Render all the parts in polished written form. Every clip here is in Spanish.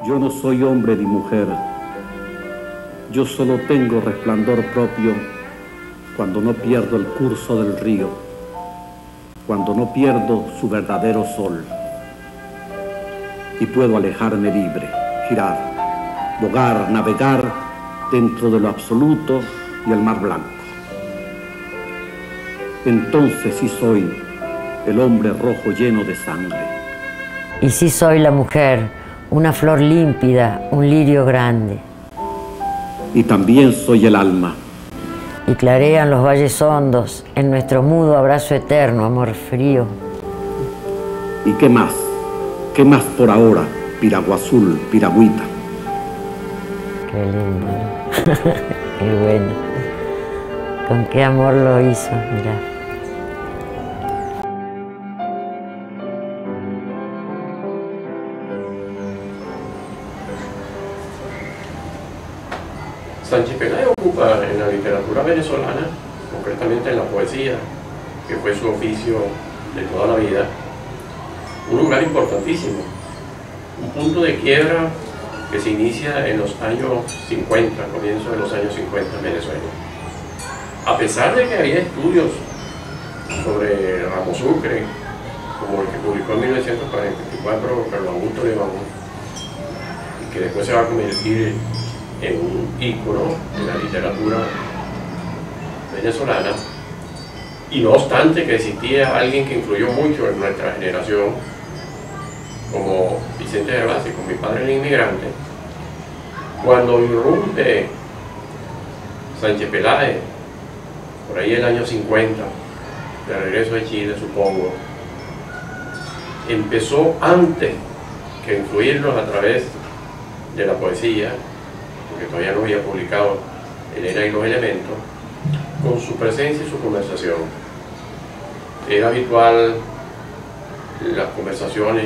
Yo no soy hombre ni mujer. Yo solo tengo resplandor propio cuando no pierdo el curso del río, cuando no pierdo su verdadero sol. Y puedo alejarme libre, girar, bogar, navegar dentro de lo absoluto y el mar blanco. Entonces sí soy el hombre rojo lleno de sangre. Y sí soy la mujer, una flor límpida, un lirio grande. Y también soy el alma. Y clarean los valles hondos en nuestro mudo abrazo eterno, amor frío. ¿Y qué más? ¿Qué más por ahora, piragua azul, piragüita? Qué lindo. Qué bueno. Con qué amor lo hizo, mirá. Sánchez Peláez ocupa en la literatura venezolana, concretamente en la poesía, que fue su oficio de toda la vida, un lugar importantísimo, un punto de quiebra que se inicia en los años 50, comienzo de los años 50 en Venezuela. A pesar de que había estudios sobre Ramos Sucre, como el que publicó en 1944 Carlos Augusto León, y que después se va a convertir en un ícono de la literatura venezolana, y no obstante que existía alguien que influyó mucho en nuestra generación, como Vicente Gervasi, con Mi padre el inmigrante, cuando irrumpe Sánchez Peláez, por ahí el año 50, de regreso de Chile, supongo, empezó antes que influirnos a través de la poesía, porque todavía no había publicado Elena y los elementos, con su presencia y su conversación. Era habitual las conversaciones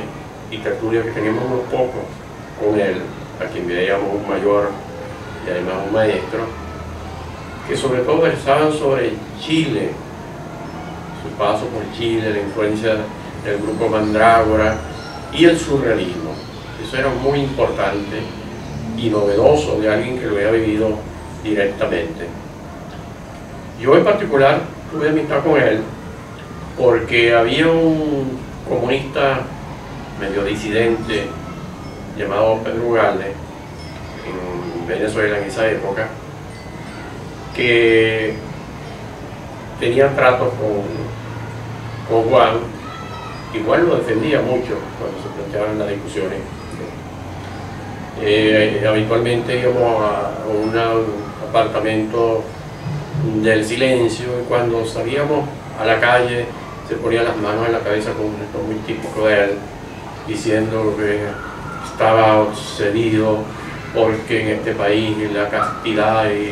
y tertulias que teníamos unos pocos con él, a quien veíamos un mayor y además un maestro, que sobre todo versaban sobre Chile, su paso por Chile, la influencia del grupo Mandrágora y el surrealismo. Eso era muy importante y novedoso de alguien que lo había vivido directamente. Yo en particular tuve amistad con él porque había un comunista medio disidente llamado Pedro Ugalde en Venezuela en esa época, que tenía tratos con Juan, y Juan lo defendía mucho cuando se planteaban las discusiones. Habitualmente íbamos a un apartamento del silencio, y cuando salíamos a la calle se ponía las manos en la cabeza con un gesto muy típico de él, diciendo que estaba obsedido porque en este país la castidad y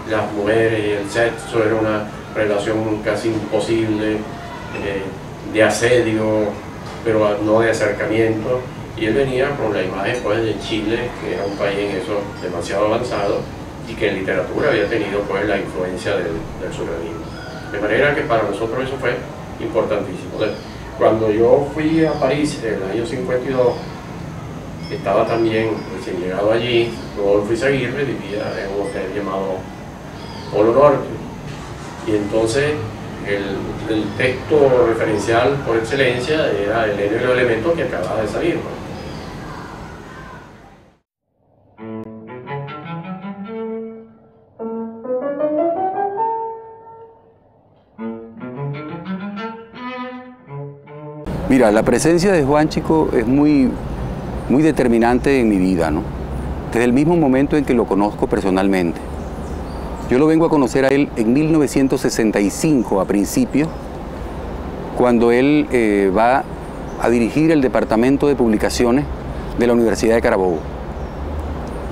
las mujeres y el sexo era una relación casi imposible, de asedio, pero no de acercamiento. Y él venía con la imagen pues, de Chile, que era un país en eso demasiado avanzado y que en literatura había tenido pues, la influencia del surrealismo. De manera que para nosotros eso fue importantísimo. Cuando yo fui a París en el año 52, estaba también recién llegado allí, Rodolfo Izaguirre, vivía en un hotel llamado Polo Norte. Y entonces el texto referencial por excelencia era Elena y los elementos, que acababa de salir, ¿no? Mira, la presencia de Juan Chico es muy determinante en mi vida, ¿no? Desde el mismo momento en que lo conozco personalmente. Yo lo vengo a conocer a él en 1965, a principios, cuando él va a dirigir el departamento de publicaciones de la Universidad de Carabobo.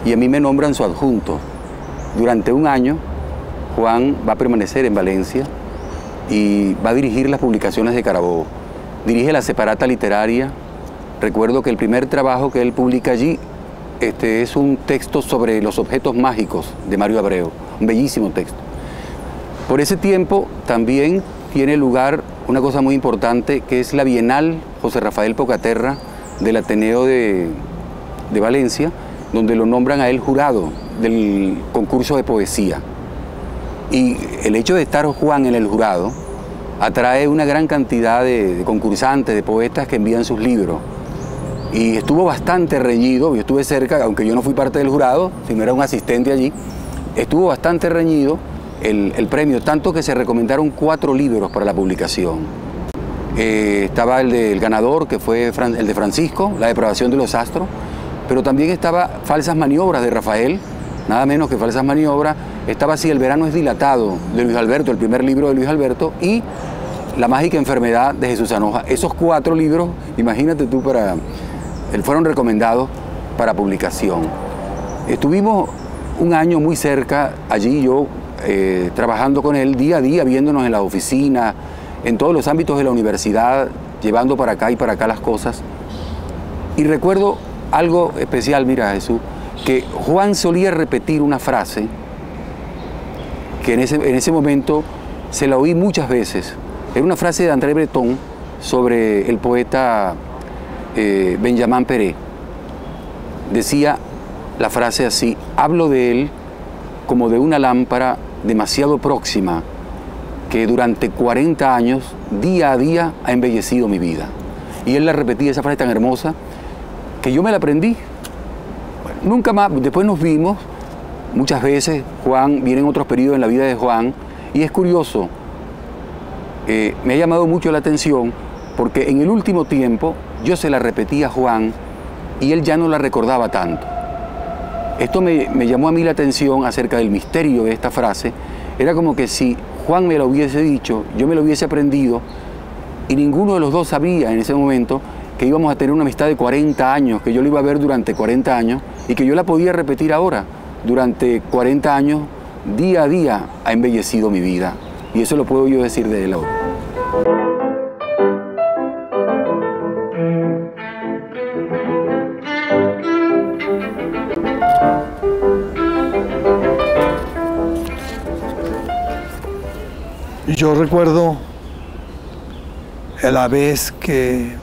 Y a mí me nombran su adjunto. Durante un año, Juan va a permanecer en Valencia y va a dirigir las publicaciones de Carabobo. Dirige la Separata Literaria. Recuerdo que el primer trabajo que él publica allí es un texto sobre los objetos mágicos de Mario Abreu, un bellísimo texto. Por ese tiempo también tiene lugar una cosa muy importante, que es la Bienal José Rafael Pocaterra del Ateneo de Valencia, donde lo nombran a él jurado del concurso de poesía. Y el hecho de estar Juan en el jurado atrae una gran cantidad de concursantes, de poetas que envían sus libros. Y estuvo bastante reñido, yo estuve cerca, aunque yo no fui parte del jurado, sino era un asistente allí, estuvo bastante reñido el premio, tanto que se recomendaron 4 libros para la publicación. Estaba el del ganador, que fue el de Francisco, La depravación de los astros, pero también estaba Falsas maniobras de Rafael, nada menos que Falsas maniobras, estaba Si el verano es dilatado, de Luis Alberto, el primer libro de Luis Alberto, y La mágica enfermedad de Jesús Anoja. Esos 4 libros, imagínate tú, fueron recomendados para publicación. Estuvimos un año muy cerca, allí yo trabajando con él día a día, viéndonos en la oficina, en todos los ámbitos de la universidad, llevando para acá y para acá las cosas. Y recuerdo algo especial, mira Jesús, que Juan solía repetir una frase que en ese momento se la oí muchas veces. Era una frase de André Breton sobre el poeta Benjamin Péret. Decía la frase así: hablo de él como de una lámpara demasiado próxima que durante 40 años, día a día, ha embellecido mi vida. Y él la repetía, esa frase tan hermosa, que yo me la aprendí. Bueno, nunca más, después nos vimos muchas veces. Juan, vienen otros periodos en la vida de Juan, y es curioso, me ha llamado mucho la atención, porque en el último tiempo yo se la repetía a Juan y él ya no la recordaba tanto. Esto me llamó a mí la atención acerca del misterio de esta frase. Era como que si Juan me lo hubiese dicho, yo me lo hubiese aprendido, y ninguno de los dos sabía en ese momento que íbamos a tener una amistad de 40 años, que yo lo iba a ver durante 40 años y que yo la podía repetir ahora. Durante 40 años, día a día, ha embellecido mi vida. Y eso lo puedo yo decir de él ahora. Yo recuerdo la vez que,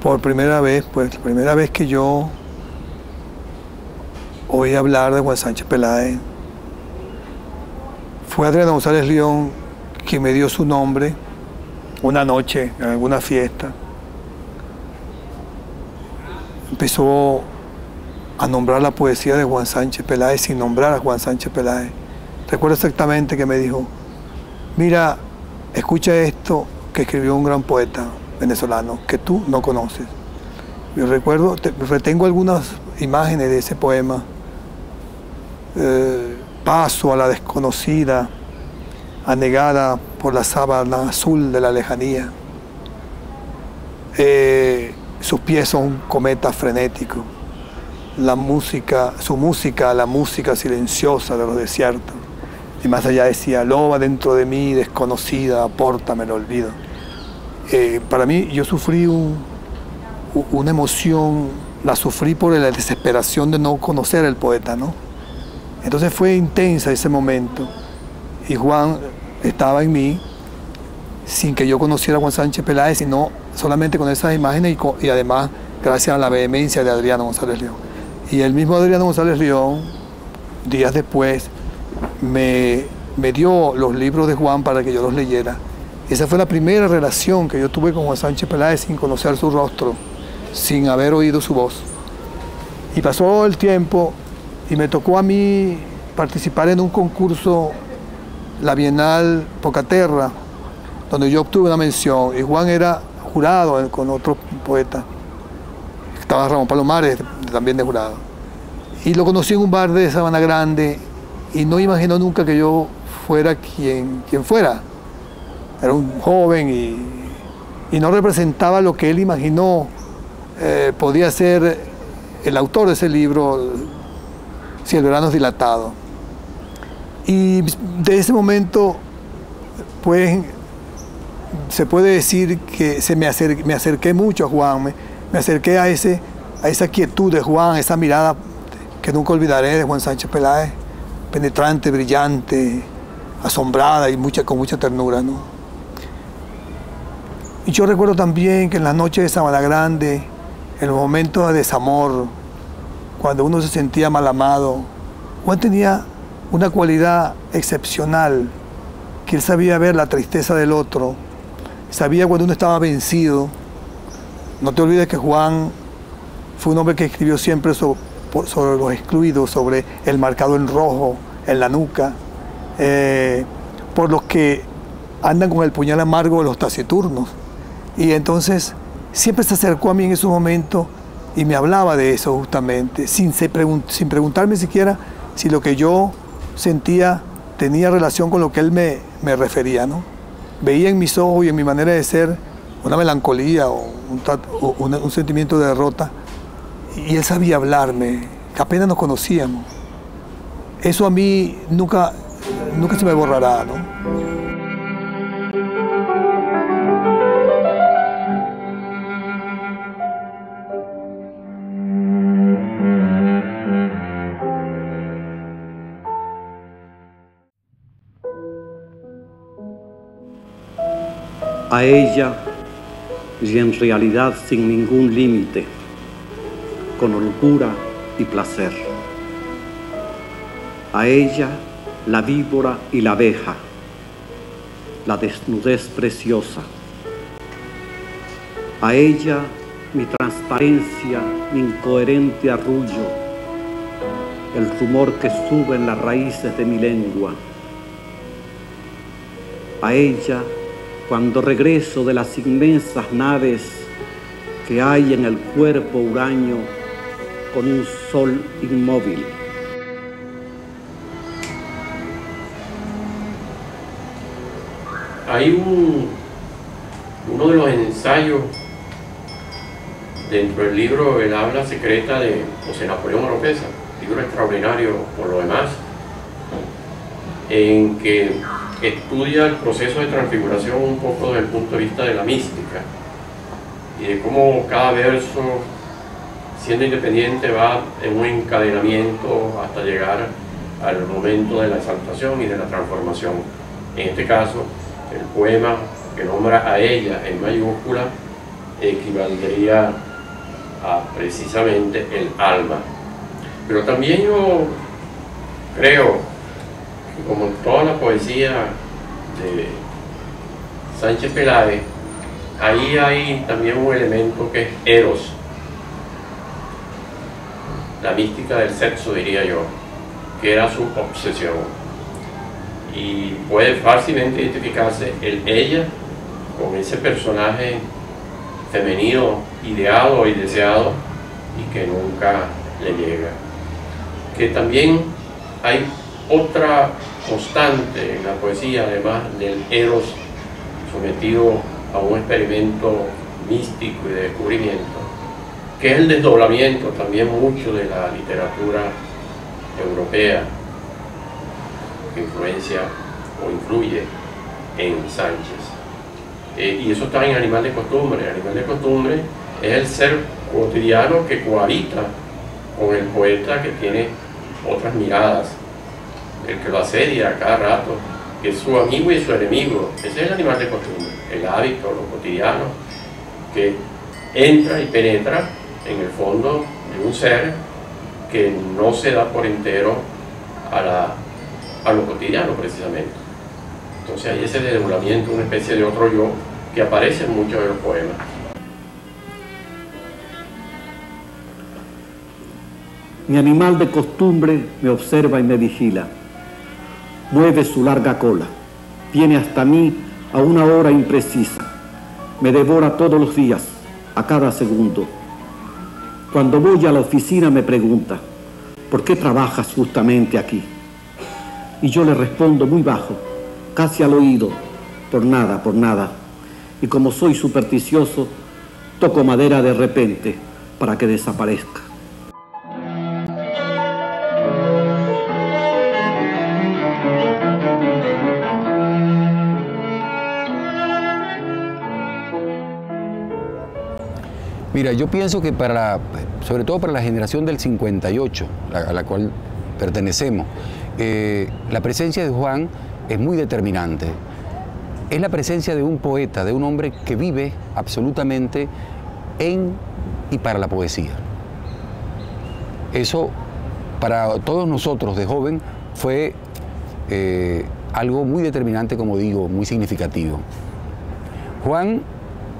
por primera vez, la primera vez que yo oí hablar de Juan Sánchez Peláez, fue Adriano González León quien me dio su nombre una noche en alguna fiesta. Empezó a nombrar la poesía de Juan Sánchez Peláez sin nombrar a Juan Sánchez Peláez. Recuerdo exactamente que me dijo: mira, escucha esto que escribió un gran poeta venezolano que tú no conoces. Yo recuerdo, retengo algunas imágenes de ese poema. Paso a la desconocida, anegada por la sábana azul de la lejanía. Sus pies son un cometa frenético. La música, su música, la música silenciosa de los desiertos. Y más allá decía: loba dentro de mí, desconocida, apórtame el olvido. Para mí, yo sufrí una emoción, la sufrí por la desesperación de no conocer al poeta, ¿no? Entonces fue intensa ese momento. Y Juan estaba en mí, sin que yo conociera a Juan Sánchez Peláez, sino solamente con esas imágenes y además gracias a la vehemencia de Adriano González León. Y el mismo Adriano González León, días después, me dio los libros de Juan para que yo los leyera. Esa fue la primera relación que yo tuve con Juan Sánchez Peláez sin conocer su rostro, sin haber oído su voz. Y pasó el tiempo y me tocó a mí participar en un concurso, la Bienal Pocaterra, donde yo obtuve una mención, y Juan era jurado con otro poeta. Estaba Ramón Palomares, también de jurado. Y lo conocí en un bar de Sabana Grande, y no imaginó nunca que yo fuera quien fuera. Era un joven y no representaba lo que él imaginó podía ser el autor de ese libro, Si el verano es dilatado. Y de ese momento, pues, se puede decir que me acerqué mucho a Juan, me acerqué a ese a esa quietud de Juan, esa mirada que nunca olvidaré de Juan Sánchez Peláez, penetrante, brillante, asombrada y con mucha ternura, ¿no? Y yo recuerdo también que en las noches de Sabana Grande, en los momentos de desamor, cuando uno se sentía mal amado, Juan tenía una cualidad excepcional, que él sabía ver la tristeza del otro, sabía cuando uno estaba vencido. No te olvides que Juan fue un hombre que escribió siempre sobre los excluidos, sobre el marcado en rojo, en la nuca, por los que andan con el puñal amargo de los taciturnos. Y entonces siempre se acercó a mí en esos momentos y me hablaba de eso justamente, sin preguntarme siquiera si lo que yo sentía tenía relación con lo que él me refería, ¿no? Veía en mis ojos y en mi manera de ser una melancolía o un sentimiento de derrota, y él sabía hablarme, que apenas nos conocíamos. Eso a mí nunca se me borrará, ¿no? A ella, y en realidad sin ningún límite, con holgura y placer. A ella, la víbora y la abeja, la desnudez preciosa. A ella, mi transparencia, mi incoherente arrullo, el rumor que sube en las raíces de mi lengua. A ella, cuando regreso de las inmensas naves que hay en el cuerpo huraño con un sol inmóvil. Hay uno de los ensayos dentro del libro El habla secreta de José Napoleón Oropesa, libro extraordinario por lo demás, en que estudia el proceso de transfiguración un poco desde el punto de vista de la mística y de cómo cada verso, siendo independiente, va en un encadenamiento hasta llegar al momento de la exaltación y de la transformación. En este caso, el poema que nombra a ella en mayúscula equivaldría a precisamente el alma. Pero también yo creo, como en toda la poesía de Sánchez Peláez, ahí hay también un elemento que es eros, la mística del sexo, diría yo, que era su obsesión. Y puede fácilmente identificarse ella con ese personaje femenino ideado y deseado y que nunca le llega. Que también hay otra constante en la poesía, además del eros sometido a un experimento místico y de descubrimiento, que es el desdoblamiento también mucho de la literatura europea, que influencia o influye en Sánchez. Y eso está en Animal de Costumbre. Animal de Costumbre es el ser cotidiano que cohabita con el poeta, que tiene otras miradas, el que lo asedia a cada rato, que es su amigo y su enemigo. Ese es el animal de costumbre, el hábito, lo cotidiano, que entra y penetra en el fondo de un ser que no se da por entero a lo cotidiano, precisamente. Entonces hay ese desdoblamiento, una especie de otro yo que aparece en muchos de los poemas. Mi animal de costumbre me observa y me vigila. Mueve su larga cola, viene hasta mí a una hora imprecisa, me devora todos los días, a cada segundo. Cuando voy a la oficina me pregunta, ¿por qué trabajas justamente aquí? Y yo le respondo muy bajo, casi al oído, por nada, por nada. Y como soy supersticioso, toco madera de repente para que desaparezca. Mira, yo pienso que sobre todo para la generación del 58, a la cual pertenecemos, la presencia de Juan es muy determinante. Es la presencia de un poeta, de un hombre que vive absolutamente en y para la poesía. Eso, para todos nosotros de joven, fue algo muy determinante, como digo, muy significativo. Juan,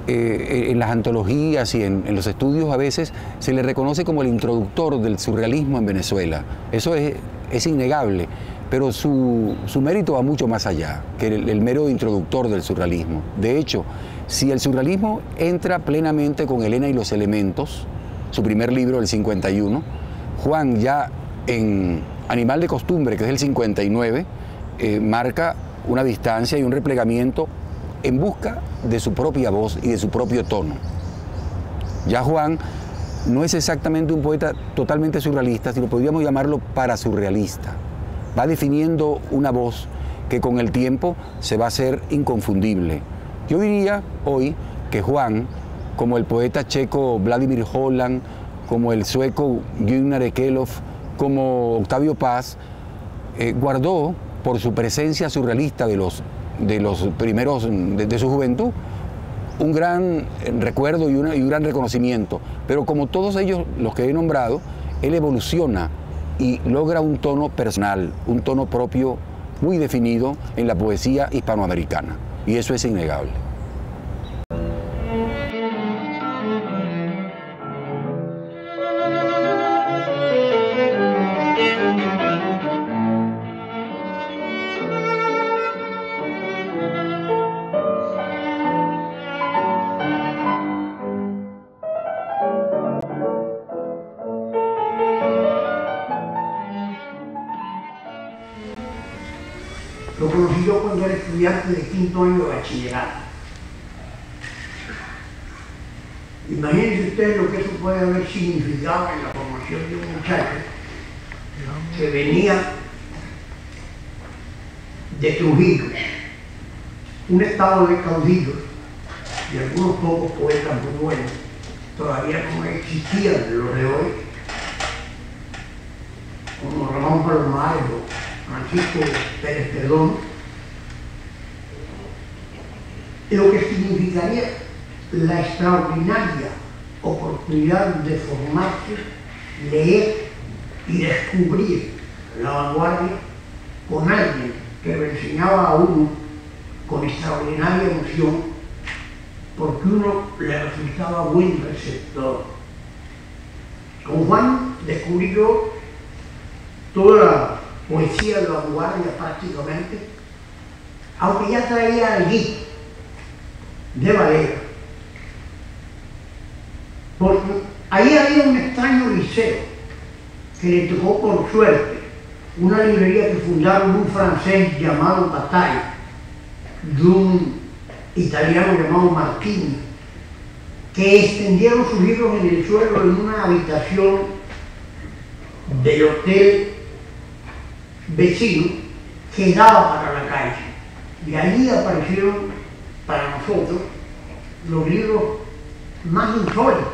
en las antologías y en los estudios a veces se le reconoce como el introductor del surrealismo en Venezuela. Eso es innegable, pero su mérito va mucho más allá que el mero introductor del surrealismo. De hecho, si el surrealismo entra plenamente con Elena y los elementos, su primer libro del 51, Juan ya en Animal de Costumbre, que es del 59, marca una distancia y un replegamiento en busca de su propia voz y de su propio tono. Ya Juan no es exactamente un poeta totalmente surrealista, sino podríamos llamarlo parasurrealista. Va definiendo una voz que con el tiempo se va a hacer inconfundible. Yo diría hoy que Juan, como el poeta checo Vladimir Holland, como el sueco Gunnar Ekelöf, como Octavio Paz, guardó por su presencia surrealista de los primeros, de su juventud, un gran recuerdo y un gran reconocimiento. Pero como todos ellos, los que he nombrado, él evoluciona y logra un tono personal, un tono propio muy definido en la poesía hispanoamericana. Y eso es innegable. Lo conocí yo cuando era estudiante de quinto año de bachillerato. Imagínense ustedes lo que eso puede haber significado en la formación de un muchacho que venía de Trujillo, un estado de caudillos y algunos pocos poetas muy buenos. Todavía no existían los de hoy, como Ramón Palomares o Francisco Pérez Perdón, lo que significaría la extraordinaria oportunidad de formarse, leer y descubrir la vanguardia con alguien que lo enseñaba a uno con extraordinaria emoción, porque uno le resultaba buen receptor. Con Juan descubrí yo toda la poesía de la vanguardia prácticamente, aunque ya traía allí de Valera, porque ahí había un extraño liceo que le tocó por suerte una librería que fundaron un francés llamado Bataille y un italiano llamado Martini, que extendieron sus libros en el suelo en una habitación del hotel vecino que daba para la calle. Y allí aparecieron para nosotros los libros más insólitos.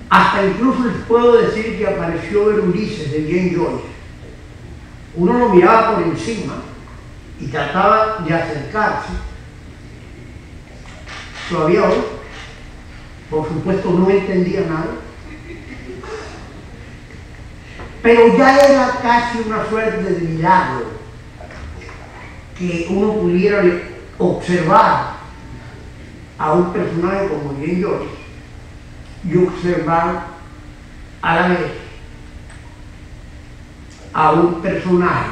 Hasta incluso les puedo decir que apareció el Ulises de James Joyce. Uno lo miraba por encima y trataba de acercarse. Todavía hoy, por supuesto, no entendía nada. Pero ya era casi una suerte de milagro que uno pudiera observar a un personaje como James Joyce y observar a la vez a un personaje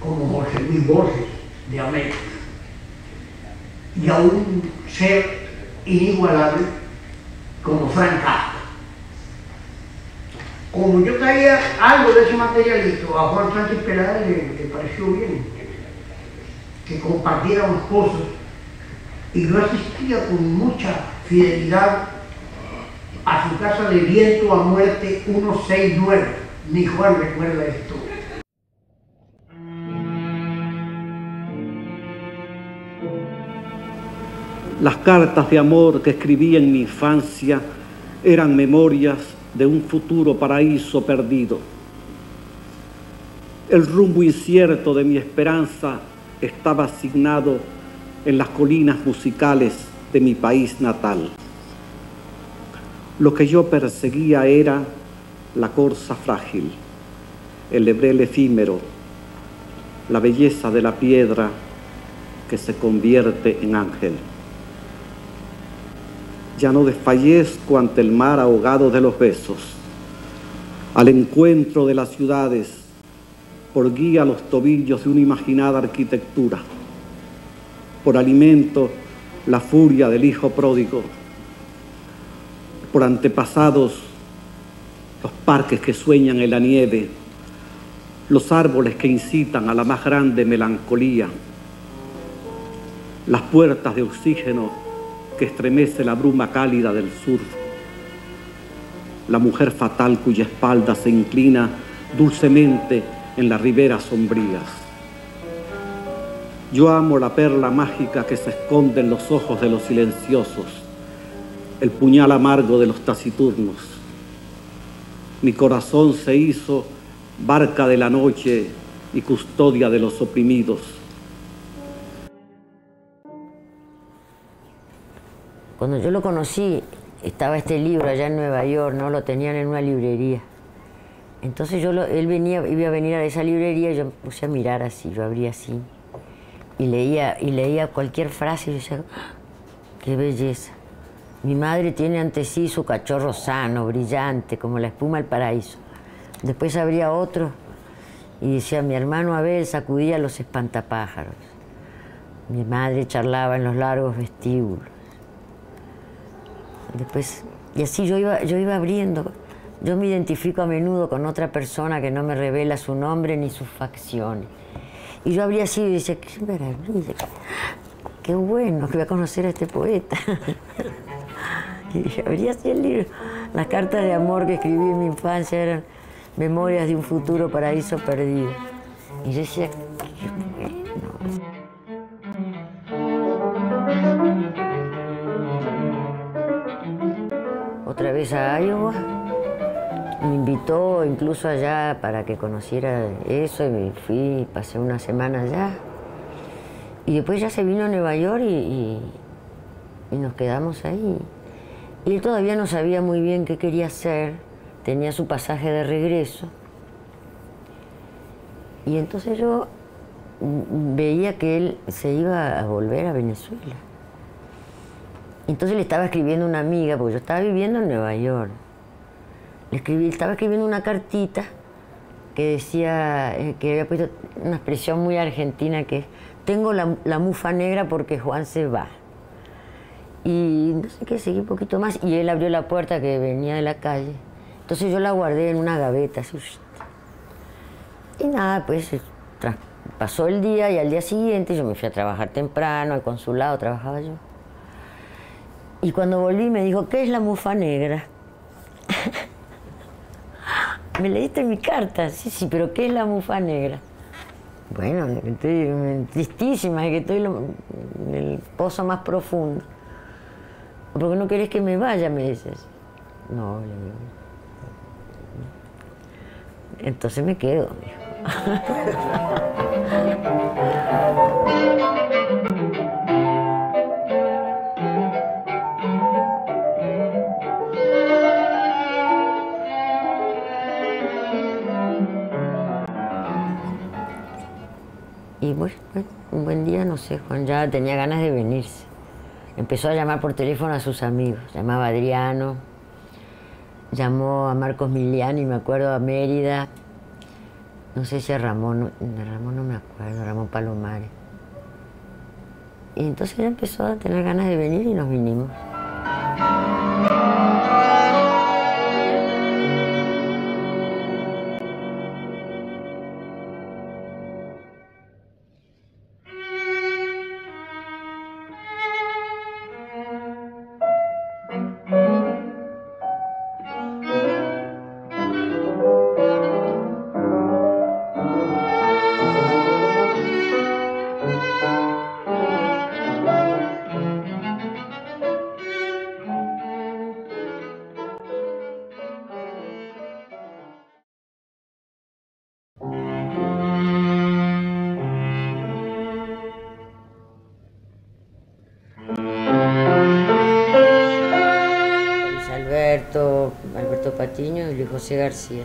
como José Luis Borges de América y a un ser inigualable como Frank Kafka. Como yo traía algo de ese materialito, a Juan Sánchez Peláez le pareció bien que compartiéramos cosas, y yo asistía con mucha fidelidad a su casa de Viento a Muerte 169. Ni Juan recuerda esto. Las cartas de amor que escribí en mi infancia eran memorias de un futuro paraíso perdido. El rumbo incierto de mi esperanza estaba asignado en las colinas musicales de mi país natal. Lo que yo perseguía era la corza frágil, el lebrel efímero, la belleza de la piedra que se convierte en ángel. Ya no desfallezco ante el mar ahogado de los besos, al encuentro de las ciudades, por guía los tobillos de una imaginada arquitectura, por alimento la furia del hijo pródigo, por antepasados los parques que sueñan en la nieve, los árboles que incitan a la más grande melancolía, las puertas de oxígeno que estremece la bruma cálida del sur, la mujer fatal cuya espalda se inclina dulcemente en las riberas sombrías. Yo amo la perla mágica que se esconde en los ojos de los silenciosos, el puñal amargo de los taciturnos. Mi corazón se hizo barca de la noche y custodia de los oprimidos. Cuando yo lo conocí, estaba este libro allá en Nueva York, ¿no? Lo tenían en una librería. Entonces iba a venir a esa librería y yo me puse a mirar así, yo abría así. Y leía cualquier frase y yo decía, ¡ah! ¡Qué belleza! Mi madre tiene ante sí su cachorro sano, brillante, como la espuma del paraíso. Después abría otro y decía, mi hermano Abel sacudía los espantapájaros. Mi madre charlaba en los largos vestíbulos. Después, y así yo iba abriendo. Yo me identifico a menudo con otra persona que no me revela su nombre ni sus facciones. Y yo abría así y decía, qué maravilla, qué bueno que voy a conocer a este poeta. Y abría así el libro. Las cartas de amor que escribí en mi infancia eran memorias de un futuro paraíso perdido. Y yo decía, qué bueno. Otra vez a Iowa, me invitó incluso allá para que conociera eso y me fui, pasé una semana allá. Y después ya se vino a Nueva York y nos quedamos ahí. Y él todavía no sabía muy bien qué quería hacer, tenía su pasaje de regreso. Y entonces yo veía que él se iba a volver a Venezuela. Entonces le estaba escribiendo a una amiga, porque yo estaba viviendo en Nueva York. Estaba escribiendo una cartita que decía, que había puesto una expresión muy argentina que es, tengo la mufa negra porque Juan se va. Y no sé qué, seguí un poquito más y él abrió la puerta que venía de la calle. Entonces yo la guardé en una gaveta, así. Y nada, pues pasó el día y al día siguiente yo me fui a trabajar temprano, al consulado trabajaba yo. Y cuando volví me dijo, ¿qué es la mufa negra? ¿Me leíste mi carta? Sí, pero ¿qué es la mufa negra? Bueno, estoy tristísima, es que estoy en el pozo más profundo. ¿Por qué no querés que me vaya? Me dices. No, le digo. Entonces me quedo, dijo. Y bueno, un buen día, no sé, Juan ya tenía ganas de venirse. Empezó a llamar por teléfono a sus amigos. Llamaba a Adriano, llamó a Marcos Miliani, me acuerdo, a Mérida. No sé si a Ramón, de Ramón no me acuerdo, Ramón Palomares. Y entonces ya empezó a tener ganas de venir y nos vinimos. Patiño y Luis José García.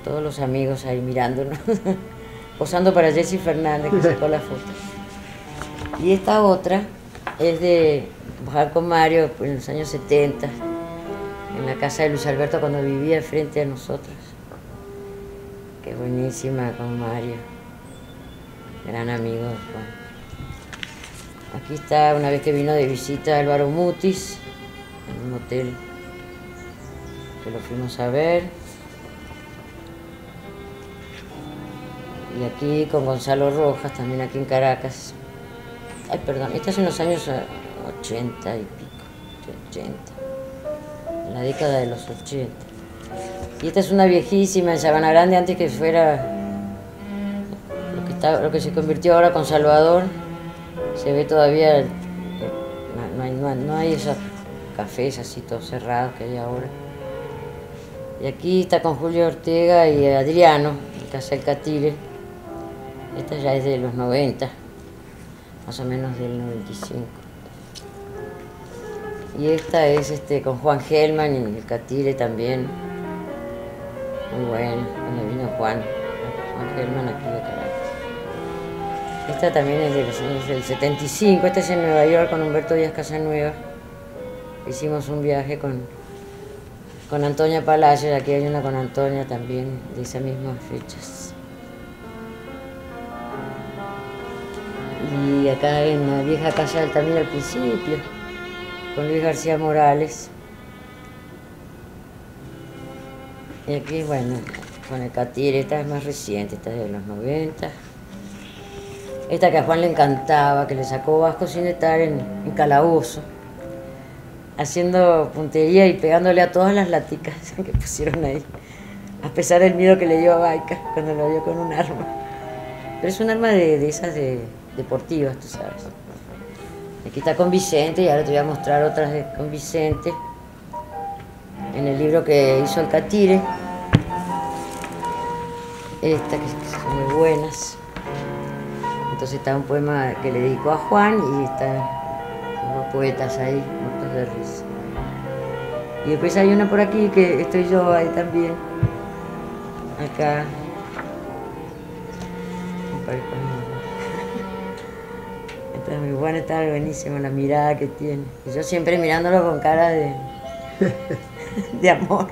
Todos los amigos ahí mirándonos, posando para Jessy Fernández, que sacó la foto. Y esta otra es de bajar con Mario en los años 70, en la casa de Luis Alberto cuando vivía frente a nosotros. Qué buenísima con Mario, gran amigo de Juan. Aquí está una vez que vino de visita Álvaro Mutis, en un hotel que lo fuimos a ver. Y aquí con Gonzalo Rojas, también aquí en Caracas. Ay, perdón, esta es en los años 80 y pico, 80, en la década de los 80. Y esta es una viejísima en Sabana Grande, antes que fuera lo que se convirtió ahora con Salvador. Se ve todavía, no hay esos cafés así todos cerrados que hay ahora. Y aquí está con Julio Ortega y Adriano, en Casa del Catire. Esta ya es de los 90, más o menos del 95. Y esta es con Juan Gelman y el Catire también. Muy bueno, cuando vino Juan Gelman aquí de Caracas. Esta también es de los años del 75, esta es en Nueva York con Humberto Díaz Casanueva. Hicimos un viaje con Antonia Palacios, aquí hay una con Antonia también, de esas mismas fechas. Y acá en la vieja casa del Altamira al principio, con Luis García Morales. Y aquí, bueno, con el Catire, esta es más reciente, esta es de los 90. Esta que a Juan le encantaba, que le sacó Vasco sin estar en Calabozo, haciendo puntería y pegándole a todas las laticas que pusieron ahí, a pesar del miedo que le dio a Baica cuando lo vio con un arma. Pero es un arma de esas deportivas, tú sabes. Aquí está con Vicente, y ahora te voy a mostrar otras con Vicente, en el libro que hizo el Catire. Estas que son muy buenas. Entonces está un poema que le dedicó a Juan y están unos poetas ahí, muertos de risa. Y después hay una por aquí que estoy yo ahí también. Acá. Esta es muy buena, está buenísima la mirada que tiene. Y yo siempre mirándolo con cara de amor.